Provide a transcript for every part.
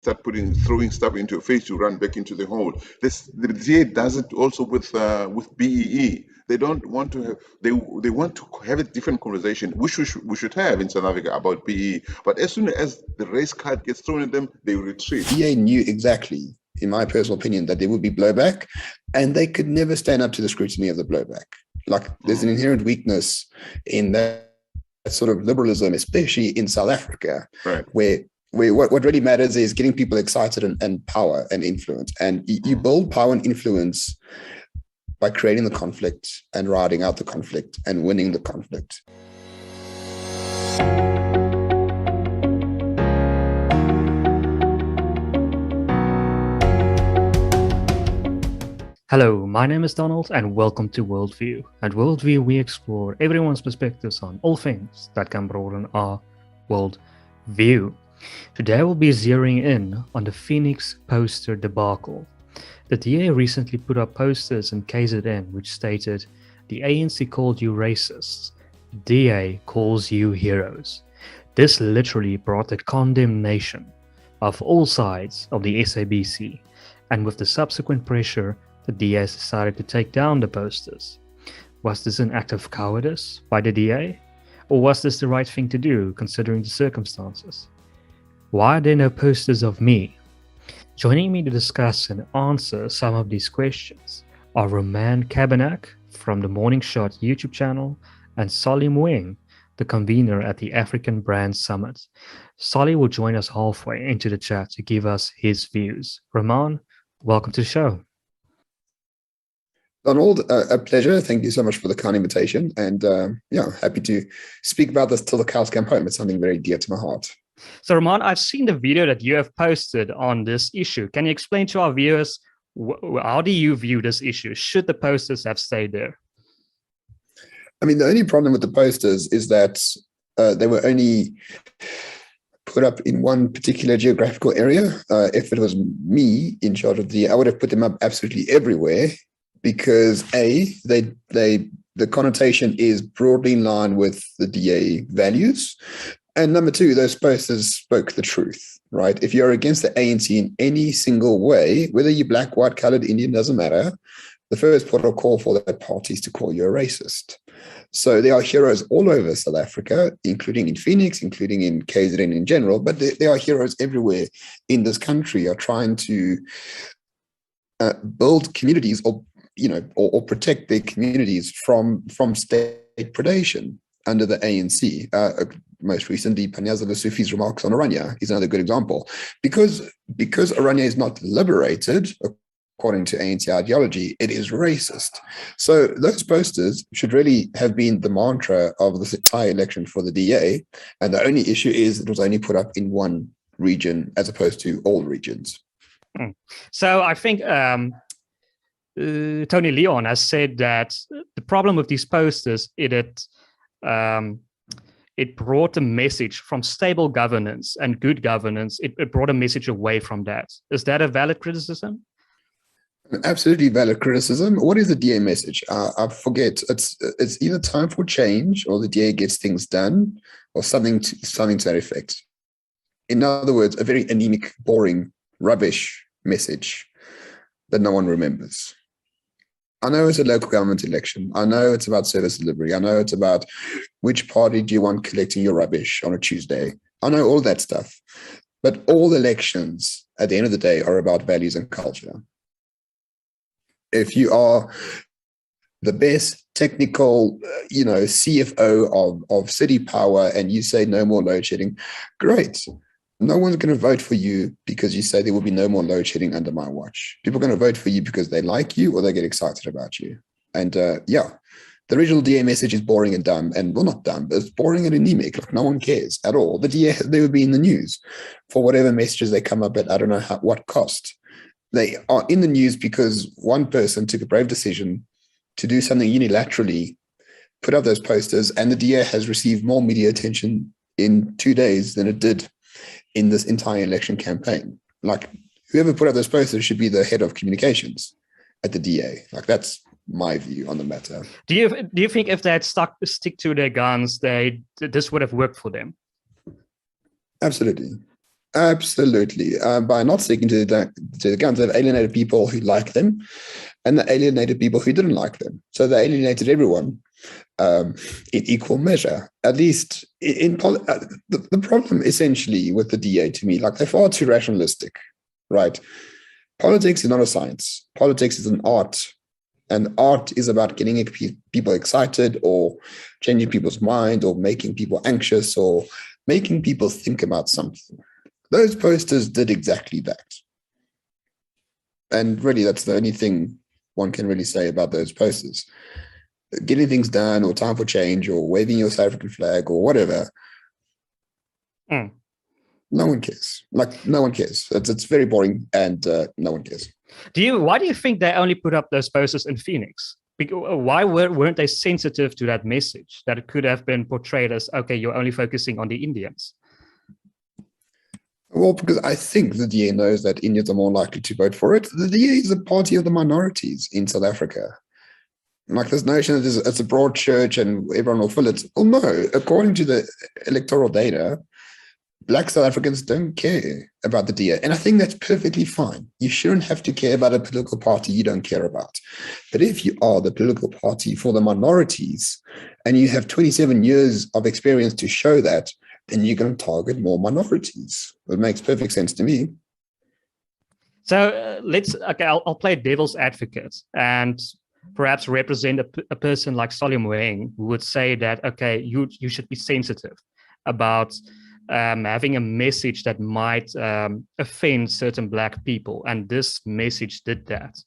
start throwing stuff into your face, you run back into the hole. The DA does it also with BEE. They don't want to have, they want to have a different conversation, which we should have in South Africa about BEE. But as soon as the race card gets thrown at them, they retreat. DA knew exactly, in my personal opinion, that there would be blowback, and they could never stand up to the scrutiny of the blowback. Like, there's an inherent weakness in that sort of liberalism, especially in South Africa, right, where what really matters is getting people excited and power and influence. And you build power and influence by creating the conflict and riding out the conflict and winning the conflict. Hello, my name is Donald and welcome to WorldView. At WorldView, we explore everyone's perspectives on all things that can broaden our worldview. Today we'll be zeroing in on the Phoenix poster debacle. The DA recently put up posters in KZN which stated, "The ANC called you racists. DA calls you heroes." This literally brought the condemnation of all sides of the SABC, and with the subsequent pressure, the DA has decided to take down the posters. Was this an act of cowardice by the DA? Or was this the right thing to do considering the circumstances? Why are there no posters of me? Joining me to discuss and answer some of these questions are Roman Cabanac from the Morning Shot YouTube channel and Solly Moeng, the convener at the African Brand Summit. Solly will join us halfway into the chat to give us his views. Roman, welcome to the show. Donald, a pleasure. Thank you so much for the kind invitation. And happy to speak about this till the cows come home. It's something very dear to my heart. So, Roman, I've seen the video that you have posted on this issue. Can you explain to our viewers, how do you view this issue? Should the posters have stayed there? I mean, the only problem with the posters is that they were only put up in one particular geographical area. If it was me in charge of I would have put them up absolutely everywhere, because the connotation is broadly in line with the DA values. And number two, those posters spoke the truth, right? If you're against the ANC in any single way, whether you're black, white, colored, Indian, doesn't matter, the first port of call for that party is to call you a racist. So there are heroes all over South Africa, including in Phoenix, including in KZN in general, but there are heroes everywhere in this country are trying to build communities or protect their communities from state predation under the ANC. Most recently, Panyaza Lesufi's remarks on Oranje is another good example. Because Oranje is not liberated, according to ANC ideology, it is racist. So those posters should really have been the mantra of this entire election for the DA. And the only issue is it was only put up in one region as opposed to all regions. So I think Tony Leon has said that the problem with these posters is it brought a message from stable governance and good governance. It brought a message away from that. Is that a valid criticism? Absolutely valid criticism. What is the DA message? I forget. It's either time for change or the DA gets things done or something to that effect. In other words, a very anemic, boring, rubbish message that no one remembers. I know it's a local government election. I know it's about service delivery. I know it's about which party do you want collecting your rubbish on a Tuesday. I know all that stuff. But all elections, at the end of the day, are about values and culture. If you are the best technical, CFO of city power and you say no more load shedding, great. No one's going to vote for you because you say there will be no more load shedding under my watch. People are going to vote for you because they like you or they get excited about you. And the original DA message is boring and dumb, and well, not dumb, but it's boring and anemic. Like, no one cares at all. The DA, they would be in the news for whatever messages they come up at. I don't know what cost. They are in the news because one person took a brave decision to do something unilaterally, put up those posters, and the DA has received more media attention in 2 days than it did in this entire election campaign. Like, whoever put up those posters should be the head of communications at the DA. Like, that's my view on the matter. Do you think if they had stick to their guns, this would have worked for them? Absolutely. Absolutely. By not sticking to the guns, they've alienated people who like them, and they alienated people who didn't like them. So they alienated everyone in equal measure. At least the problem essentially with the DA to me, like they're far too rationalistic, right? Politics is not a science. Politics is an art. And art is about getting people excited or changing people's mind or making people anxious or making people think about something. Those posters did exactly that. And really, that's the only thing one can really say about those posters. Getting things done or time for change or waving your South African flag or whatever. No one cares. Like, no one cares. It's very boring and no one cares. Why do you think they only put up those posters in Phoenix? Why weren't they sensitive to that message that it could have been portrayed as, okay, you're only focusing on the Indians? Well, because I think the DA knows that Indians are more likely to vote for it. The DA is a party of the minorities in South Africa. Like this notion that it's a broad church and everyone will fill it. Well, no. According to the electoral data, Black South Africans don't care about the DA. And I think that's perfectly fine. You shouldn't have to care about a political party you don't care about. But if you are the political party for the minorities and you have 27 years of experience to show that, then you're going to target more minorities. It makes perfect sense to me. So I'll play devil's advocate and perhaps represent a person like Solly Moeng who would say that, okay, you should be sensitive about having a message that might offend certain Black people. And this message did that.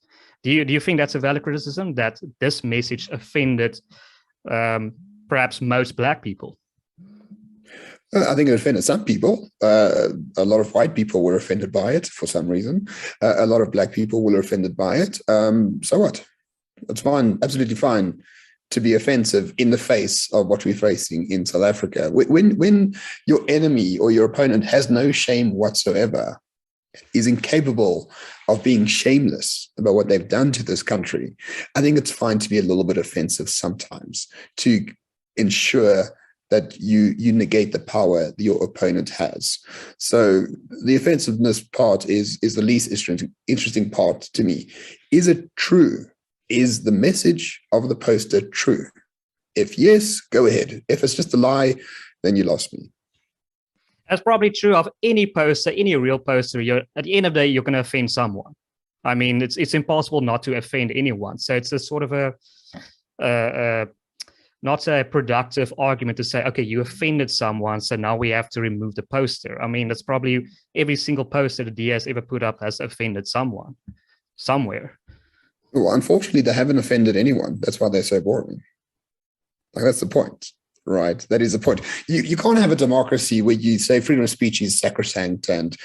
Do you think that's a valid criticism, that this message offended perhaps most Black people? I think it offended some people. A lot of white people were offended by it for some reason. A lot of Black people were offended by it. So what? It's fine, absolutely fine to be offensive in the face of what we're facing in South Africa. When your enemy or your opponent has no shame whatsoever, is incapable of being shameless about what they've done to this country, I think it's fine to be a little bit offensive sometimes to ensure that you negate the power that your opponent has. So the offensiveness part is the least interesting part to me. Is it true? Is the message of the poster true? If yes, go ahead. If it's just a lie, then you lost me. That's probably true of any poster, any real poster. At the end of the day, you're going to offend someone. I mean, it's impossible not to offend anyone. So it's a sort of not a productive argument to say, okay, you offended someone, so now we have to remove the poster. I mean, that's probably every single poster the DS ever put up has offended someone somewhere. Well, unfortunately, they haven't offended anyone. That's why they're so boring. Like, that's the point, right? That is the point. You can't have a democracy where you say freedom of speech is sacrosanct and,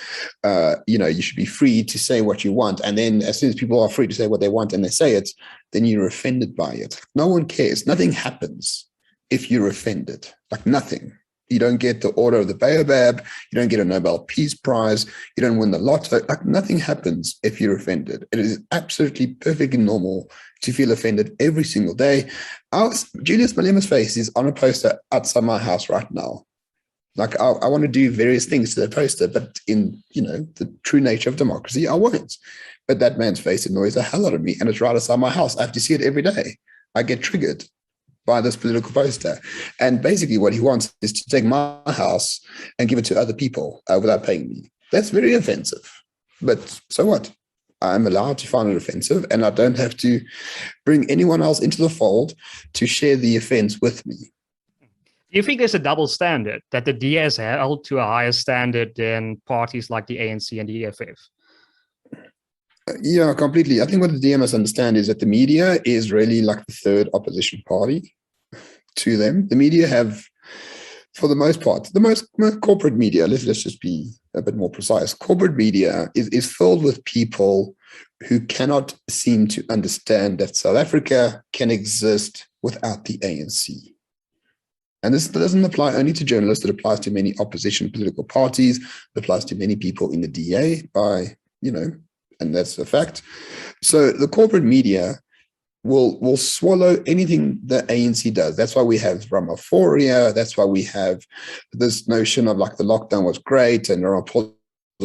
you should be free to say what you want. And then as soon as people are free to say what they want and they say it, then you're offended by it. No one cares. Nothing happens if you're offended. Like, nothing. You don't get the Order of the Baobab. You don't get a Nobel Peace Prize. You don't win the lotto. Like, nothing happens if you're offended. It is absolutely perfectly normal to feel offended every single day. Julius Malema's face is on a poster outside my house right now. Like, I want to do various things to the poster, but in, the true nature of democracy, I won't. But that man's face annoys the hell out of me, and it's right outside my house. I have to see it every day. I get triggered by this political poster. And basically what he wants is to take my house and give it to other people without paying me. That's very offensive. But so what? I'm allowed to find it offensive, and I don't have to bring anyone else into the fold to share the offense with me. Do you think there's a double standard, that the DS held to a higher standard than parties like the ANC and the EFF? Yeah, completely. I think what the DA must understand is that the media is really like the third opposition party to them. The media have, for the most part, the most corporate media, let's just be a bit more precise. Corporate media is filled with people who cannot seem to understand that South Africa can exist without the ANC. And this doesn't apply only to journalists, it applies to many opposition political parties, it applies to many people in the DA and that's a fact. So the corporate media will swallow anything the ANC does. That's why we have Ramaphoria. That's why we have this notion of like the lockdown was great and Ramaphosa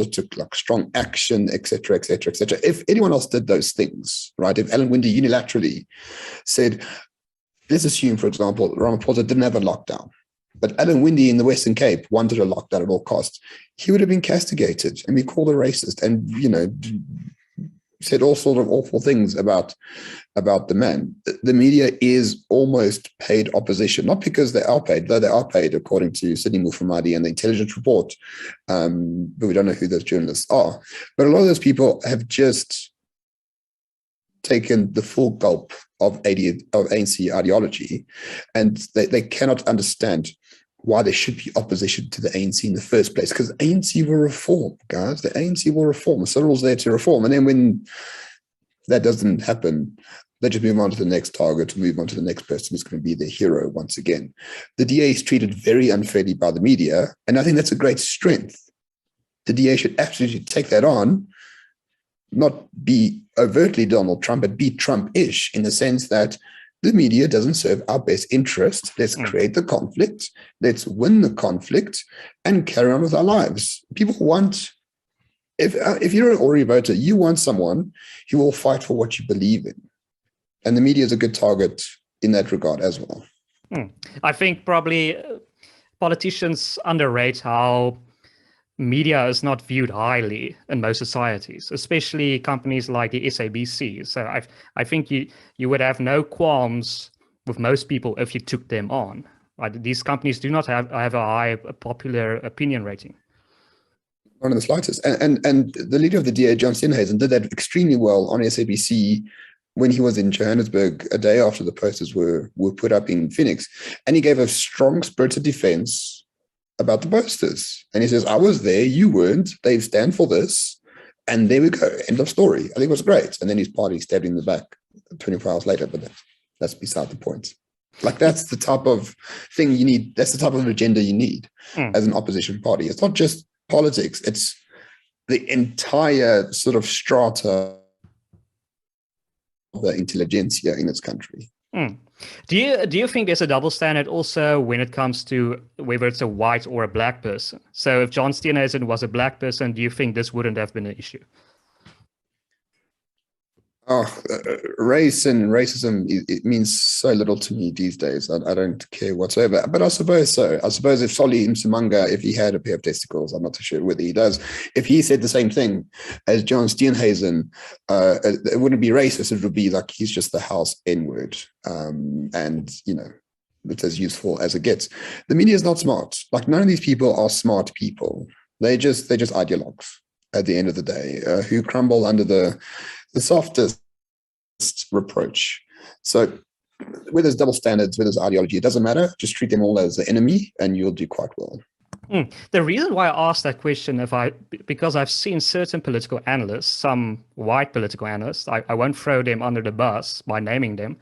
took like strong action, etc., etc., etc. If anyone else did those things, right? If Alan Winde unilaterally said, let's assume, for example, Ramaphosa didn't have a lockdown, but Alan Winde in the Western Cape wanted a lockdown at all costs, he would have been castigated and be called a racist and, said all sort of awful things about the man. The media is almost paid opposition, not because they are paid, though they are paid according to Sydney Mufamadi and the Intelligence Report, but we don't know who those journalists are. But a lot of those people have just taken the full gulp of ANC ideology, and they cannot understand why there should be opposition to the ANC in the first place, because the ANC will reform, guys. The ANC will reform. Cyril's there to reform. And then when that doesn't happen, they just move on to the next target, move on to the next person who's going to be their hero once again. The DA is treated very unfairly by the media, and I think that's a great strength. The DA should absolutely take that on, not be overtly Donald Trump, but be Trump-ish in the sense that the media doesn't serve our best interest. Let's create the conflict. Let's win the conflict and carry on with our lives. People want, if you're an Ori voter, you want someone who will fight for what you believe in. And the media is a good target in that regard as well. I think probably politicians underrate how media is not viewed highly in most societies, especially companies like the SABC. So I think you would have no qualms with most people if you took them on. Right? These companies do not have a high popular opinion rating. Not in the slightest. And the leader of the DA, John Steenhuisen, did that extremely well on SABC when he was in Johannesburg a day after the posters were put up in Phoenix. And he gave a strong spirited defense about the posters. And he says, I was there, you weren't, they stand for this, and there we go, end of story. I think it was great. And then his party stabbed in the back 24 hours later, but that's beside the point. Like, that's the type of thing you need, that's the type of agenda you need as an opposition party. It's not just politics, it's the entire sort of strata of the intelligentsia in this country. Do you think there's a double standard also when it comes to whether it's a white or a black person? So if John Steenhuisen was a black person, do you think this wouldn't have been an issue? Race and racism, it means so little to me these days. I don't care whatsoever. But I suppose so. I suppose if Solly Msimanga, if he had a pair of testicles, I'm not too sure whether he does, if he said the same thing as John Steenhuisen, it wouldn't be racist. It would be like he's just the house N-word. And, it's as useful as it gets. The media is not smart. Like, none of these people are smart people. They're just ideologues at the end of the day, who crumble under the softest reproach. So whether there's double standards, whether there's ideology, it doesn't matter. Just treat them all as the enemy and you'll do quite well. The reason why I asked that question, because I've seen certain political analysts, some white political analysts, I won't throw them under the bus by naming them,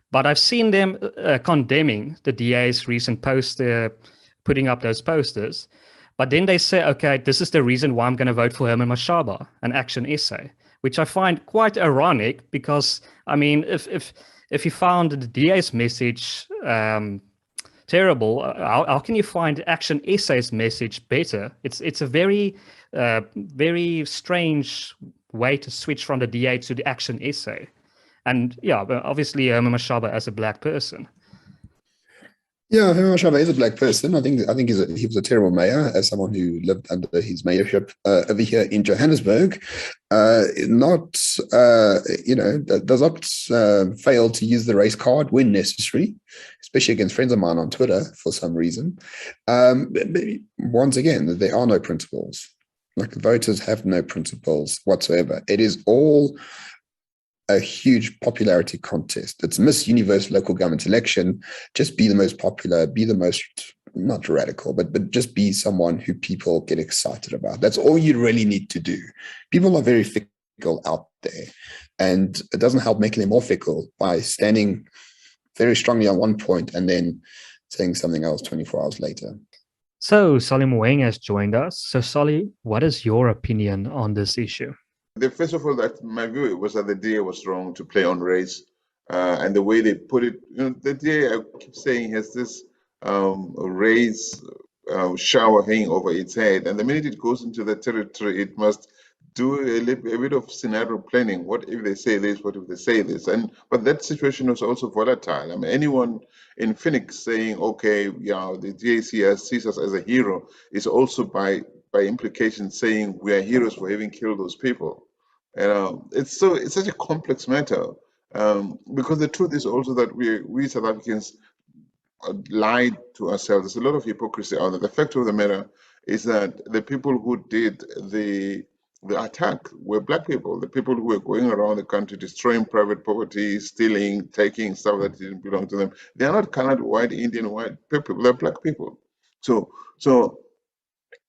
but I've seen them condemning the DA's recent poster, putting up those posters. But then they say, okay, this is the reason why I'm going to vote for Herman Mashaba, an action essay, which I find quite ironic because, I mean, if you found the DA's message terrible, how can you find action essay's message better? It's a very, very strange way to switch from the DA to the action essay. And yeah, obviously Herman Mashaba as a black person. Yeah, Herman Mashaba is a black person. I think he was a terrible mayor. As someone who lived under his mayorship over here in Johannesburg, does not fail to use the race card when necessary, especially against friends of mine on Twitter for some reason. But once again, there are no principles. Like, the voters have no principles whatsoever. It is all a huge popularity contest. It's Miss Universe local government election. Just be the most popular, be the most, not radical, but just be someone who people get excited about. That's all you really need to do. People are very fickle out there, and it doesn't help making them more fickle by standing very strongly on one point and then saying something else 24 hours later. So Solly Moeng has joined us. So Solly, what is your opinion on this issue? First of all, that my view was that the DA was wrong to play on race, and the way they put it. The DA, I keep saying, has this race shower hanging over its head, and the minute it goes into the territory, it must do a bit of scenario planning. What if they say this? What if they say this? And but that situation was also volatile. I mean, anyone in Phoenix saying, "Okay, yeah, the DAC sees us as a hero," is also by implication saying we are heroes for having killed those people. It's such a complex matter, because the truth is also that we South Africans lied to ourselves. There's a lot of hypocrisy out there. The fact of the matter is that the people who did the attack were black people. The people who were going around the country destroying private property, stealing, taking stuff that didn't belong to them. They are not colored, white, Indian, white people. They're black people. So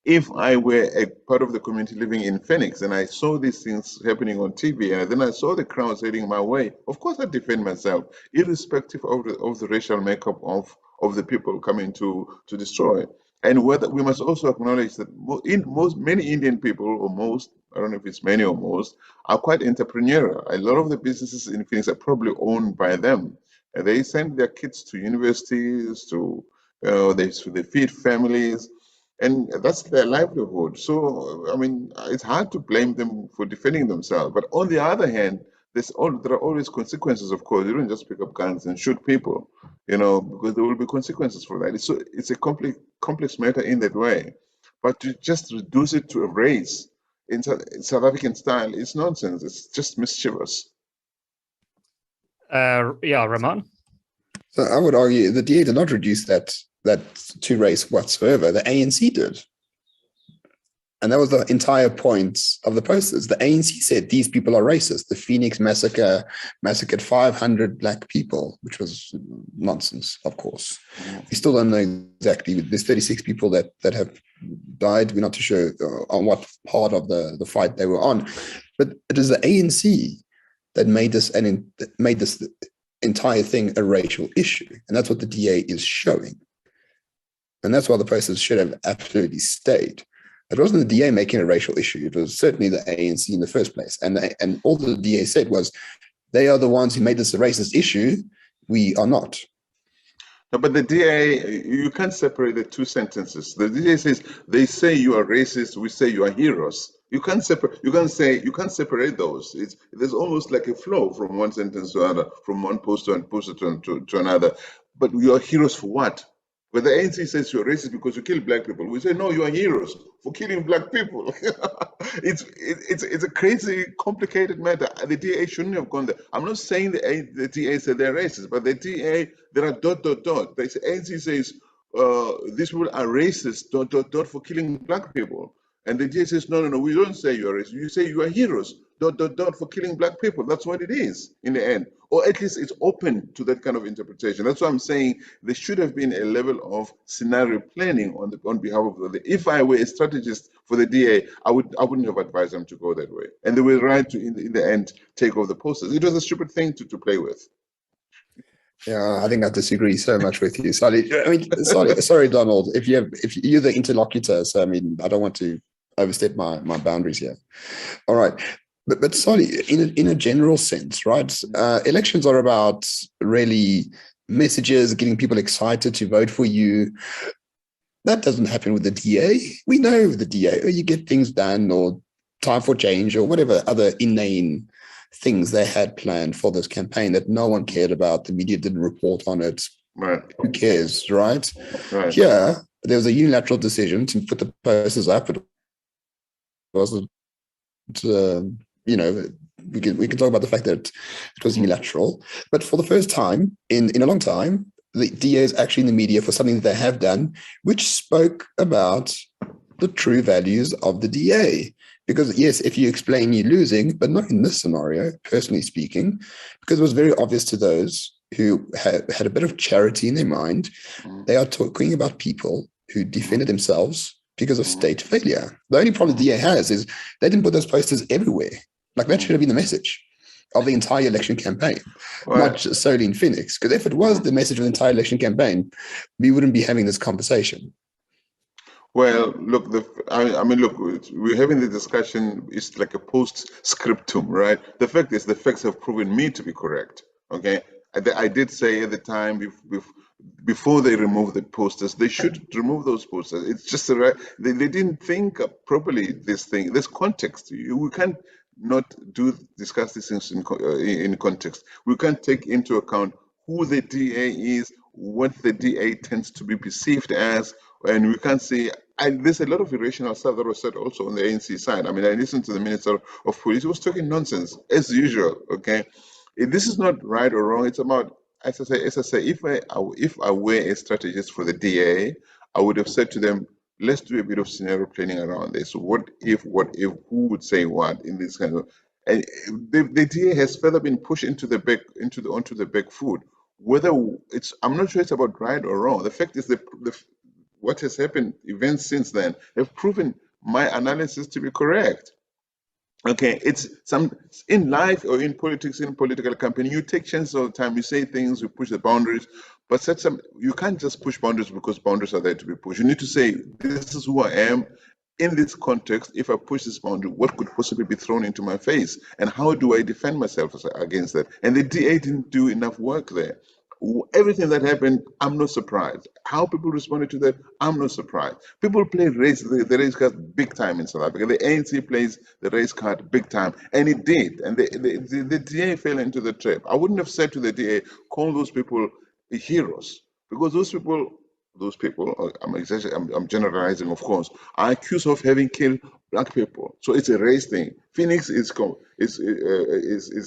if I were a part of the community living in Phoenix and I saw these things happening on TV and then I saw the crowds heading my way, of course I'd defend myself, irrespective of the racial makeup of the people coming to destroy. And whether we must also acknowledge that many Indian people, or most, I don't know if it's many or most, are quite entrepreneurial. A lot of the businesses in Phoenix are probably owned by them. And they send their kids to universities, they feed families, and that's their livelihood. So, I mean, it's hard to blame them for defending themselves. But on the other hand, there are always consequences, of course. You don't just pick up guns and shoot people, because there will be consequences for that. It's a complex matter in that way. But to just reduce it to a race in South African style is nonsense. It's just mischievous. Yeah, Ramon. So I would argue the DA did not reduce that to race whatsoever. The ANC did. And that was the entire point of the posters. The ANC said these people are racist. The Phoenix massacre massacred 500 black people, which was nonsense, of course. We still don't know exactly. There's 36 people that have died. We're not too sure on what part of the fight they were on. But it is the ANC that made this entire thing a racial issue. And that's what the DA is showing. And that's why the posters should have absolutely stayed. It wasn't the DA making a racial issue. It was certainly the ANC in the first place. And all the DA said was, they are the ones who made this a racist issue. We are not. No, but the DA, you can't separate the two sentences. The DA says, they say you are racist, we say you are heroes. You can't separate those. There's almost like a flow from one sentence to another, from one poster to another. But you are heroes for what? But the ANC says you're racist because you kill black people. We say, no, you are heroes for killing black people. It's a crazy, complicated matter. The DA shouldn't have gone there. I'm not saying the DA said they're racist, but the DA, there are ... The ANC says these people are racist, ... for killing black people. And the DA says, no, we don't say you're racist. You say you are heroes, ... for killing black people. That's what it is in the end. Or at least it's open to that kind of interpretation. That's why I'm saying there should have been a level of scenario planning on behalf of the. If I were a strategist for the DA, I wouldn't have advised them to go that way. And they were right to in the end take off the posters. It was a stupid thing to play with. Yeah, I think I disagree so much with you, Solly. I mean, sorry, Donald. If you're the interlocutor, so I mean, I don't want to overstep my boundaries here. All right. But Solly, in a general sense, right? Elections are about really messages, getting people excited to vote for you. That doesn't happen with the DA. We know the DA, or you get things done, or time for change, or whatever other inane things they had planned for this campaign that no one cared about. The media didn't report on it. Right. Who cares, right? Right. Here, there was a unilateral decision to put the posters up. It wasn't. We can talk about the fact that it was unilateral, but for the first time in a long time, the DA is actually in the media for something that they have done, which spoke about the true values of the DA. Because yes, if you explain you're losing, but not in this scenario, personally speaking, because it was very obvious to those who had a bit of charity in their mind. They are talking about people who defended themselves because of state failure. The only problem the DA has is they didn't put those posters everywhere. Like that should have been the message of the entire election campaign, not just solely in Phoenix. Because if it was the message of the entire election campaign, we wouldn't be having this conversation. Well, look, look, we're having the discussion. It's like a post-scriptum, right? The fact is, the facts have proven me to be correct. Okay, I did say at the time, before they remove the posters, they should remove those posters. It's just they didn't think properly. This context. We can't not discuss these things in context. We can't take into account who the DA is, what the DA tends to be perceived as, and we can't say. And there's a lot of irrational stuff that was said also on the ANC side. I mean, I listened to the Minister of Police. He was talking nonsense as usual. Okay, this is not right or wrong. It's about, as I say, if I were a strategist for the DA, I would have said to them, let's do a bit of scenario planning around this. What if, who would say what in this kind of, and the DA has further been pushed onto the back foot. Whether I'm not sure it's about right or wrong. The fact is what has happened, events since then, have proven my analysis to be correct. Okay, it's in life or in politics, in political campaign, you take chances all the time. You say things, you push the boundaries, but you can't just push boundaries because boundaries are there to be pushed. You need to say, this is who I am. In this context, if I push this boundary, what could possibly be thrown into my face? And how do I defend myself against that? And the DA didn't do enough work there. Everything that happened, I'm not surprised. How people responded to that, I'm not surprised. People play the race card big time in South Africa. The ANC plays the race card big time, and it did. And the DA fell into the trap. I wouldn't have said to the DA, call those people heroes, because those people, I'm generalizing, of course, are accused of having killed black people. So it's a race thing. Phoenix is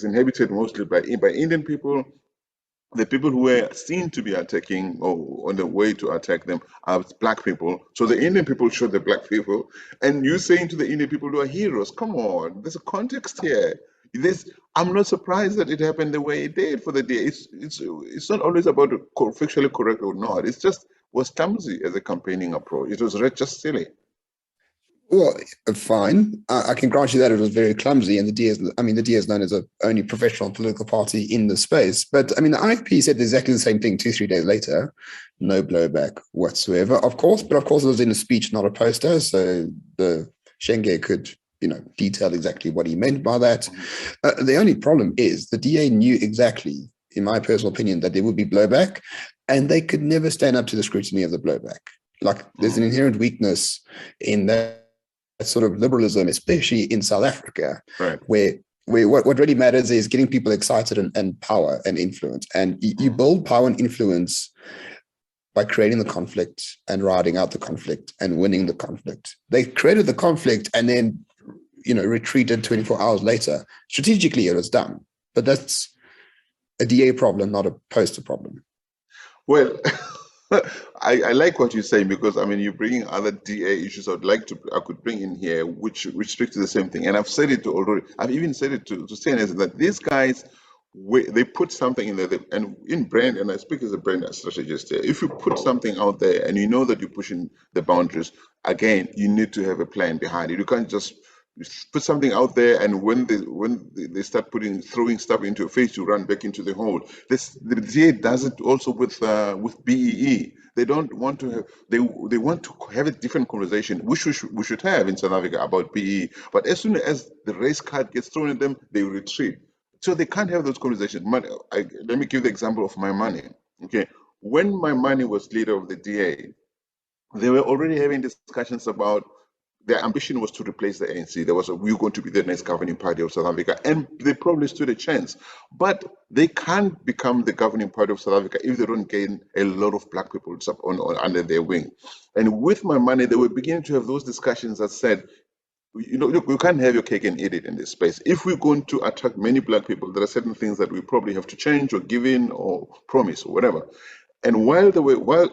inhabited mostly by Indian people. The people who were seen to be attacking or on the way to attack them are black people. So the Indian people shot the black people, and you're saying to the Indian people who are heroes, come on, there's a context here. I'm not surprised that it happened the way it did for the day. It's not always about factually correct or not. It's just was clumsy as a campaigning approach. It was just silly. Well, fine. I can grant you that it was very clumsy, and the DA is known as the only professional political party in the space. But I mean, the IFP said exactly the same thing 2-3 days later. No blowback whatsoever, of course. But of course, it was in a speech, not a poster. So the Shenge could, detail exactly what he meant by that. The only problem is the DA knew exactly, in my personal opinion, that there would be blowback, and they could never stand up to the scrutiny of the blowback. Like, there's an inherent weakness in that sort of liberalism, especially in South Africa, right, where what really matters is getting people excited and power and influence. And you build power and influence by creating the conflict and riding out the conflict and winning the conflict. They created the conflict and then, retreated 24 hours later. Strategically, it was done. But that's a DA problem, not a poster problem. Well, I like what you're saying, because I mean, you're bringing other DA issues I could bring in here, which speak to the same thing. And I've said it already. I've even said it to CNS that these guys, they put something in there, and in brand, and I speak as a brand strategist here. If you put something out there and you know that you're pushing the boundaries, again, you need to have a plan behind it. You can't just put something out there, and when they start throwing stuff into your face, you run back into the hole. The DA does it also with BEE. They don't want to have. They want to have a different conversation, which we should have in South Africa about BEE. But as soon as the race card gets thrown at them, they retreat. So they can't have those conversations. Let me give the example of my money. Okay, when my money was leader of the DA, they were already having discussions about. Their ambition was to replace the ANC. We were going to be the next governing party of South Africa, and they probably stood a chance. But they can't become the governing party of South Africa if they don't gain a lot of black people under their wing. And with my money, they were beginning to have those discussions that said, look, you can't have your cake and eat it in this space. If we're going to attract many black people, there are certain things that we probably have to change or give in or promise or whatever. And while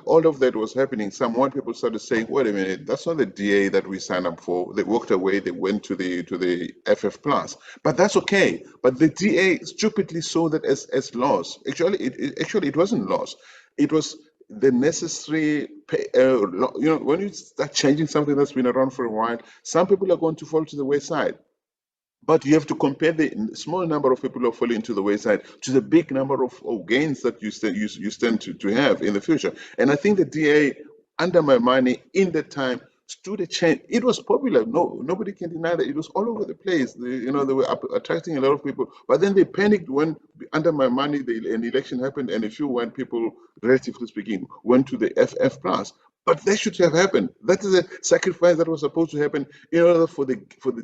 all of that was happening, some white people started saying, wait a minute, that's not the DA that we signed up for. They walked away, they went to the FF plus. But that's okay. But the DA stupidly saw that as loss. Actually, it wasn't loss. It was the necessary when you start changing something that's been around for a while, some people are going to fall to the wayside. But you have to compare the small number of people who are falling to the wayside to the big number of gains that you stand to have in the future. And I think the DA, under my money, in that time, stood a chance. It was popular. No, nobody can deny that. It was all over the place. They were attracting a lot of people. But then they panicked when, under my money, an election happened, and a few white people, relatively speaking, went to the FF plus. But that should have happened. That is a sacrifice that was supposed to happen in order for the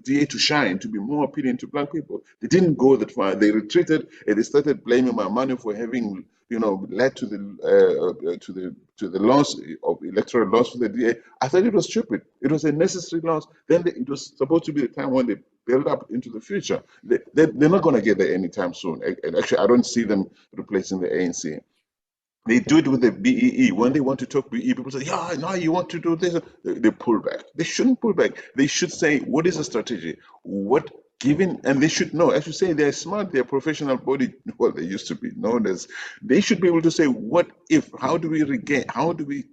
DA to shine, to be more appealing to black people. They didn't go that far. They retreated, and they started blaming my money for having, led to the loss of electoral loss for the DA. I thought it was stupid. It was a necessary loss. Then it was supposed to be the time when they build up into the future. They're not going to get there anytime soon. And actually, I don't see them replacing the ANC. They do it with the BEE. When they want to talk BEE, people say, yeah, no, you want to do this. They pull back. They shouldn't pull back. They should say, what is the strategy? And they should know, as you say, they're smart, they're professional body, well, they used to be known as, they should be able to say, what if, how do we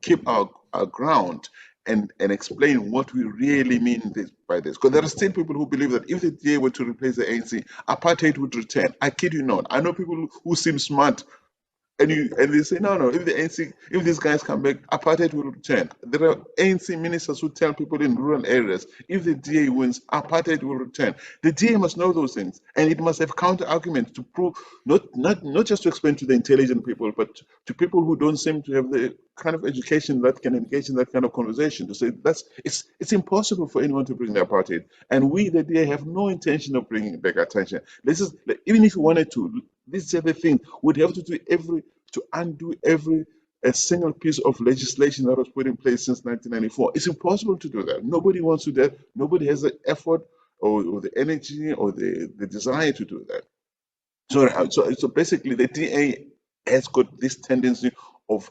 keep our ground and explain what we really mean by this? Because there are still people who believe that if the DA were to replace the ANC, apartheid would return. I kid you not. I know people who seem smart, and they say, no, if the ANC, if these guys come back, apartheid will return. There are ANC ministers who tell people in rural areas, if the DA wins, apartheid will return. The DA must know those things, and it must have counter arguments to prove, not just to explain to the intelligent people, but to people who don't seem to have the kind of education that can engage in that kind of conversation, to say it's impossible for anyone to bring the apartheid, and we, the DA, have no intention of bringing back attention. Even if we wanted to, this is the thing, we'd have to do undo a single piece of legislation that was put in place since 1994. It's impossible to do that. Nobody wants to do that. Nobody has the effort or the energy or the desire to do that. So basically, the DA has got this tendency of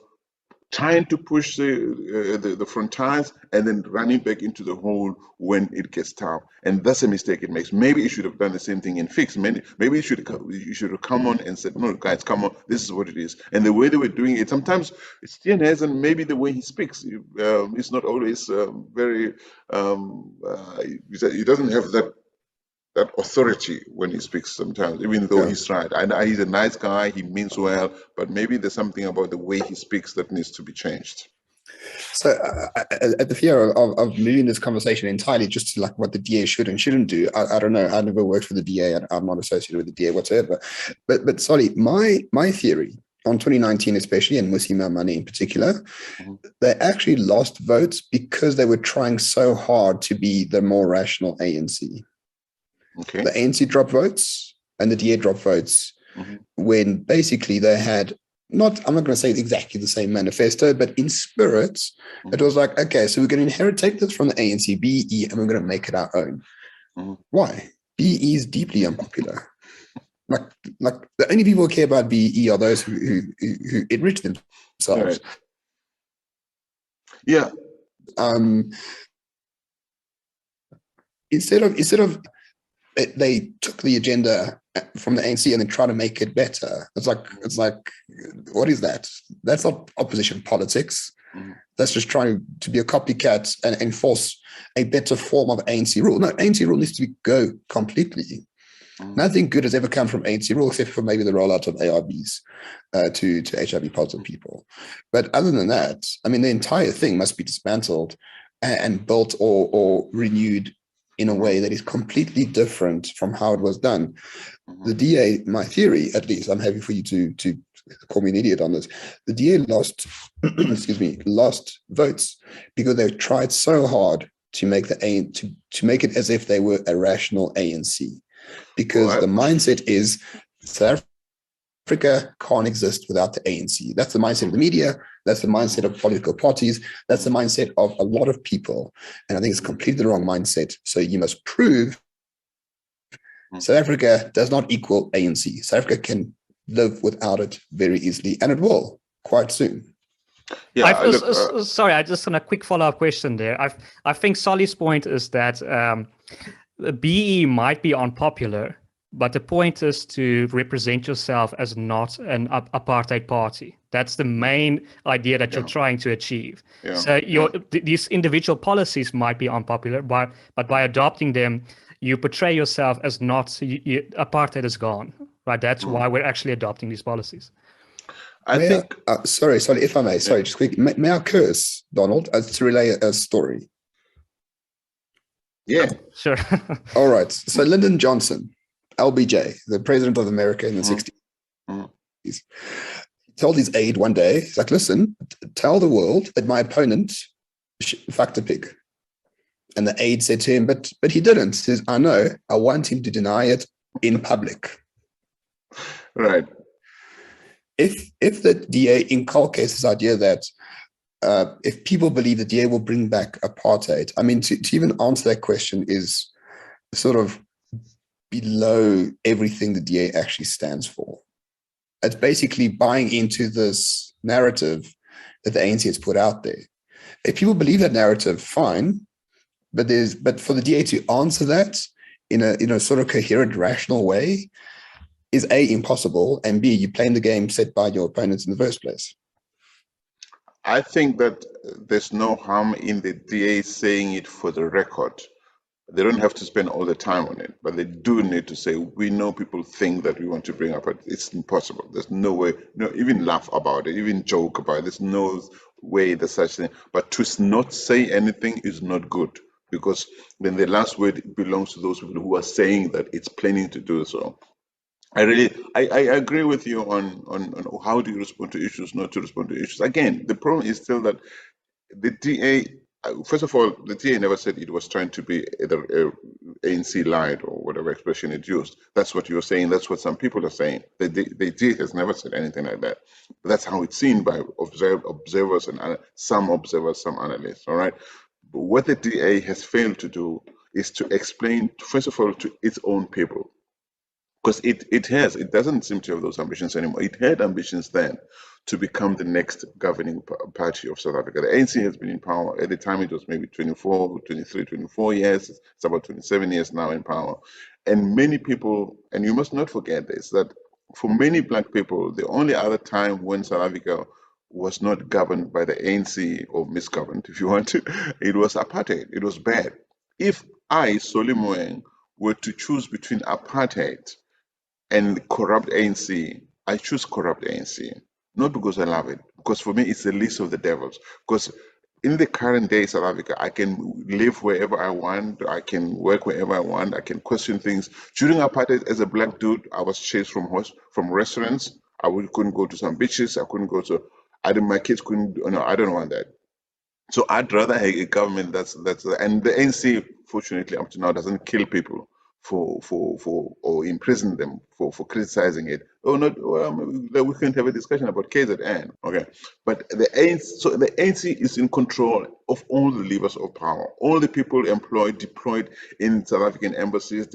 trying to push the frontiers and then running back into the hole when it gets tough, and that's a mistake it makes. Maybe it should have done the same thing in fix. Maybe you should have come on and said, no, guys, come on, this is what it is. And the way they were doing it, sometimes Stian has, and maybe the way he speaks, it's not always very. He doesn't have that authority when he speaks sometimes, even though he's right. He's a nice guy, he means well, but maybe there's something about the way he speaks that needs to be changed. So at the fear of moving this conversation entirely just to like what the DA should and shouldn't do, I don't know. I never worked for the DA. I'm not associated with the DA whatsoever. But Solly, my theory on 2019 especially, and Musi Maimane in particular, they actually lost votes because they were trying so hard to be the more rational ANC. Okay. The ANC dropped votes and the DA dropped votes when basically they had I'm not going to say exactly the same manifesto, but in spirit, it was like, okay, so we're going to inherit this from the ANC, BE, and we're going to make it our own. Why? BE is deeply unpopular. Like the only people who care about BE are those who enrich themselves. Right. Yeah. Instead of they took the agenda from the ANC and then try to make it better. It's like, what is that? That's not opposition politics. That's just trying to be a copycat and enforce a better form of ANC rule. No, ANC rule needs to go completely. Nothing good has ever come from ANC rule except for maybe the rollout of ARBs to HIV positive people. But other than that, I mean, the entire thing must be dismantled and built or renewed in a way that is completely different from how it was done. The DA, my theory, at least, I'm happy for you to call me an idiot on this. The DA lost, lost votes because they tried so hard to make to make it as if they were a rational ANC. Because the mindset is South Africa can't exist without the ANC. That's the mindset of the media. That's the mindset of political parties. That's the mindset of a lot of people. And I think it's completely the wrong mindset. So you must prove South Africa does not equal ANC. South Africa can live without it very easily, and it will quite soon. Yeah, sorry, I just on a quick follow-up question there. I think Solly's point is that BE might be unpopular, but the point is to represent yourself as not an apartheid party. That's the main idea that you're trying to achieve. Yeah. So these individual policies might be unpopular, but by adopting them, you portray yourself as not, apartheid is gone, right? That's why we're actually adopting these policies. I think. Sorry, if I may, just quick. May I curse, Donald, to relay a story? Yeah. Sure. All right. So Lyndon Johnson, LBJ, the president of America in the 60s, he told his aide one day, he's like, listen, tell the world that my opponent fucked a pig. And the aide said to him, but he didn't. He says, I know, I want him to deny it in public. Right. If the DA inculcates this idea that if people believe the DA will bring back apartheid, I mean, to even answer that question is sort of below everything the DA actually stands for. It's basically buying into this narrative that the ANC has put out there. If people believe that narrative, fine, but for the DA to answer that in a sort of coherent, rational way is A, impossible, and B, you're playing the game set by your opponents in the first place. I think that there's no harm in the DA saying it for the record. They don't have to spend all the time on it, but they do need to say, we know people think that we want to bring up, it's impossible. There's no way, no, even laugh about it, even joke about it. There's no way there's such thing. But to not say anything is not good, because then the last word belongs to those people who are saying that it's planning to do so. I agree with you on how do you respond to issues, not to respond to issues. Again, the problem is still that the DA, first of all, the DA never said it was trying to be either ANC light or whatever expression it used. That's what you're saying. That's what some people are saying. The DA has never said anything like that. But that's how it's seen by observers and some observers, some analysts. All right. But what the DA has failed to do is to explain, first of all, to its own people. Because it doesn't seem to have those ambitions anymore. It had ambitions then to become the next governing party of South Africa. The ANC has been in power. At the time, it was maybe 24, 23, 24 years. It's about 27 years now in power. And many people, and you must not forget this, that for many Black people, the only other time when South Africa was not governed by the ANC, or misgoverned, if you want to, it was apartheid. It was bad. If I, Solly Moeng, were to choose between apartheid and corrupt ANC, I choose corrupt ANC. Not because I love it, because for me it's the least of the devils. Because in the current day South Africa, I can live wherever I want, I can work wherever I want, I can question things. During apartheid, as a Black dude, I was chased from restaurants. Couldn't go to some beaches. I couldn't go to. My kids couldn't. No, I don't want that. So I'd rather have a government that's and the ANC, fortunately, up to now, doesn't kill people for or imprison them for criticizing it. Oh, not well, we can have a discussion about KZN, okay? But the ANC is in control of all the levers of power. All the people deployed in South African embassies,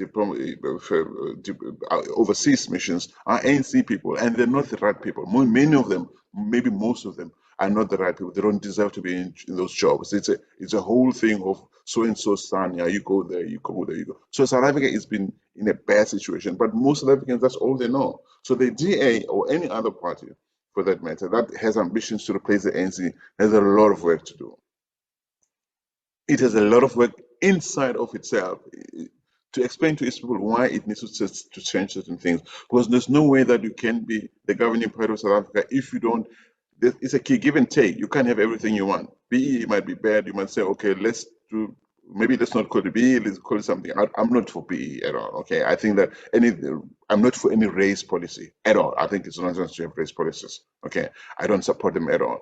overseas missions are ANC people, and they're not the right people. Many of them, maybe most of them, are not the right people. They don't deserve to be in those jobs. It's a whole thing of so and so son. Yeah, you go there, you go there, you go. So South Africa has been in a bad situation, but most South Africans, that's all they know. So the DA or any other party, for that matter, that has ambitions to replace the ANC has a lot of work to do. It has a lot of work inside of itself to explain to its people why it needs to change certain things. Because there's no way that you can be the governing party of South Africa if you don't. It's a key give and take. You can't have everything you want. BE might be bad. You might say, okay, maybe let's not call it BE, let's call it something. I'm not for BE at all. Okay, I think that I'm not for any race policy at all. I think it's nonsense to have race policies. Okay, I don't support them at all.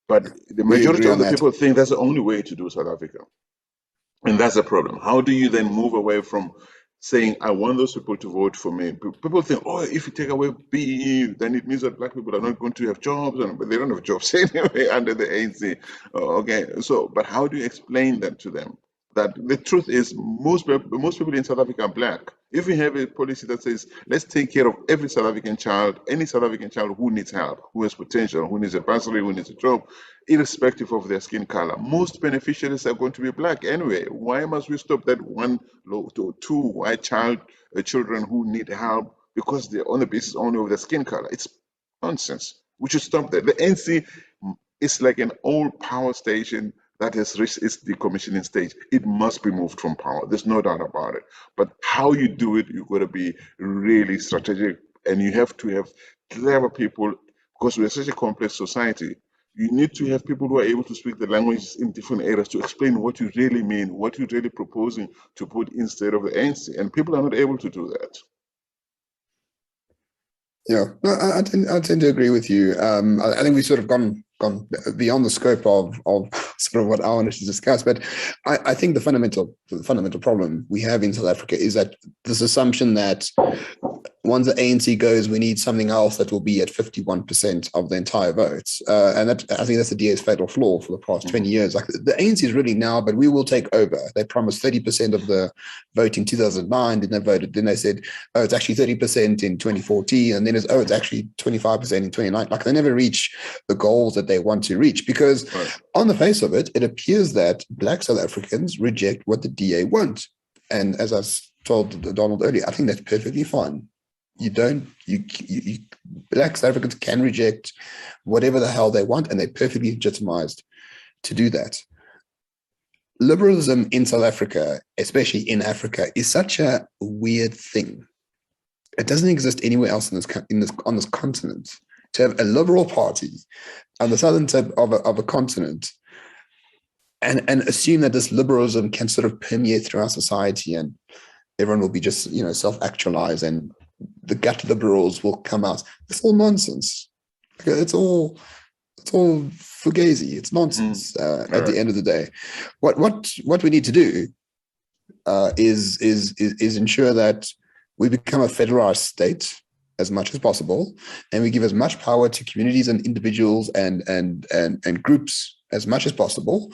But the majority of the people think that's the only way to do South Africa. And that's the problem. How do you then move away from saying, I want those people to vote for me? People think, oh, if you take away BE, then it means that Black people are not going to have jobs, but they don't have jobs anyway under the ANC. Okay, but how do you explain that to them? That the truth is, most people in South Africa are Black. If we have a policy that says, let's take care of every South African child, any South African child who needs help, who has potential, who needs a bursary, who needs a job, irrespective of their skin color, most beneficiaries are going to be Black anyway. Why must we stop that one to two white children who need help because they're on the basis only of their skin color? It's nonsense. We should stop that. The ANC is like an old power station that has reached its decommissioning stage. It must be moved from power. There's no doubt about it. But how you do it, you've got to be really strategic, and you have to have clever people because we're such a complex society. You need to have people who are able to speak the languages in different areas to explain what you really mean, what you're really proposing to put instead of the ANC. And people are not able to do that. Yeah, no, I tend to agree with you. I think we've sort of gone beyond the scope of sort of what I wanted to discuss. But I think the fundamental problem we have in South Africa is that this assumption that once the ANC goes, we need something else that will be at 51% of the entire votes. And that, I think that's the DA's fatal flaw for the past 20 years. Like the ANC is really now, but we will take over. They promised 30% of the vote in 2009. Then they voted. Then they said, oh, it's actually 30% in 2014. And then it's actually 25% in 2029. Like they never reach the goals that they want to reach because on the face of it, it appears that Black South Africans reject what the DA want. And as I told Donald earlier, I think that's perfectly fine. Black South Africans can reject whatever the hell they want, and they're perfectly legitimized to do that. Liberalism in South Africa, especially in Africa, is such a weird thing. It doesn't exist anywhere else on this continent. To have a liberal party on the southern tip of a continent and assume that this liberalism can sort of permeate throughout society and everyone will be just, self-actualized and the gut liberals will come out. It's all nonsense. It's all fugazi. It's nonsense at the end of the day. What we need to do is ensure that we become a federalized state as much as possible, and we give as much power to communities and individuals and groups as much as possible.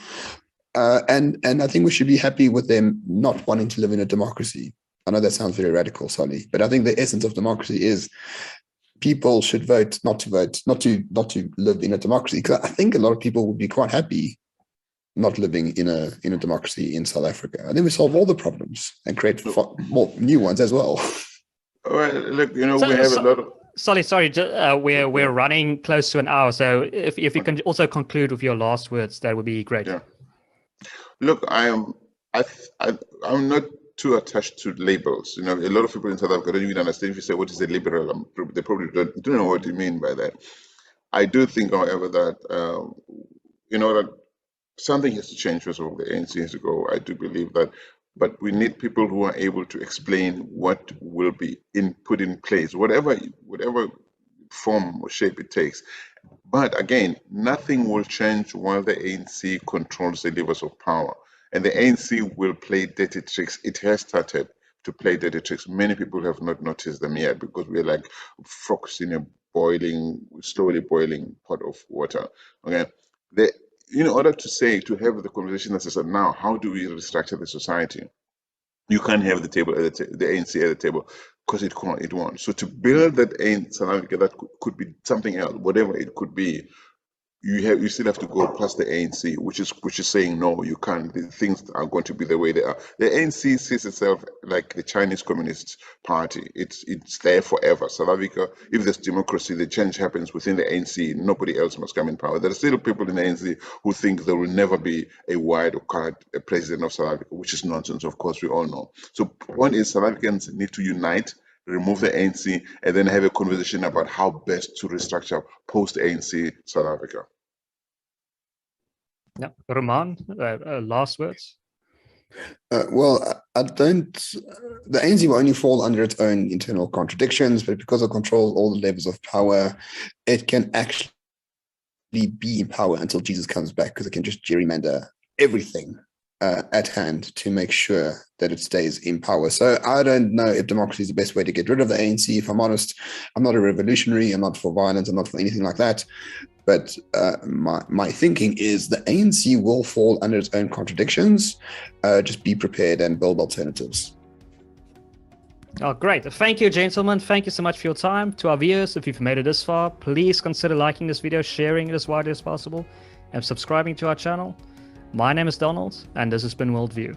And I think we should be happy with them not wanting to live in a democracy. I know that sounds very radical, Solly, but I think the essence of democracy is people should vote not to live in a democracy. Because I think a lot of people would be quite happy not living in a democracy in South Africa. And then we solve all the problems and create more new ones as well. Well, look, we have a lot of. Sorry, we're running close to an hour. So if you can also conclude with your last words, that would be great. Yeah. Look, I'm not too attached to labels. A lot of people in South Africa don't even understand if you say what is a liberal. They probably don't know what you mean by that. I do think, however, that that something has to change. First of all, the ANC has to go. I do believe that, but we need people who are able to explain what will be put in place, whatever form or shape it takes. But again, nothing will change while the ANC controls the levers of power. And the ANC will play dirty tricks. It has started to play dirty tricks. Many people have not noticed them yet because we're like frogs in a slowly boiling pot of water. Okay. In order to have the conversation that says, now, how do we restructure the society? You can't have the ANC at the table because it won't. So to build that South Africa that could be something else, whatever it could be, you still have to go past the ANC, which is saying no, you can't. Things are going to be the way they are. The ANC sees itself like the Chinese Communist Party. It's there forever. South Africa, if there's democracy, the change happens within the ANC. Nobody else must come in power. There are still people in the ANC who think there will never be a white or colored president of South Africa, which is nonsense. Of course, we all know. So one is South Africans need to unite, remove the ANC, and then have a conversation about how best to restructure post-ANC South Africa. Yeah, Roman, last words. Well, I don't. The ANC will only fall under its own internal contradictions, but because it controls all the levels of power, it can actually be in power until Jesus comes back, because it can just gerrymander everything at hand to make sure that it stays in power. So I don't know if democracy is the best way to get rid of the ANC. If I'm honest, I'm not a revolutionary. I'm not for violence. I'm not for anything like that. But my thinking is the ANC will fall under its own contradictions. Just be prepared and build alternatives. Oh, great. Thank you, gentlemen. Thank you so much for your time. To our viewers, if you've made it this far, please consider liking this video, sharing it as widely as possible, and subscribing to our channel. My name is Donald, and this has been WorldView.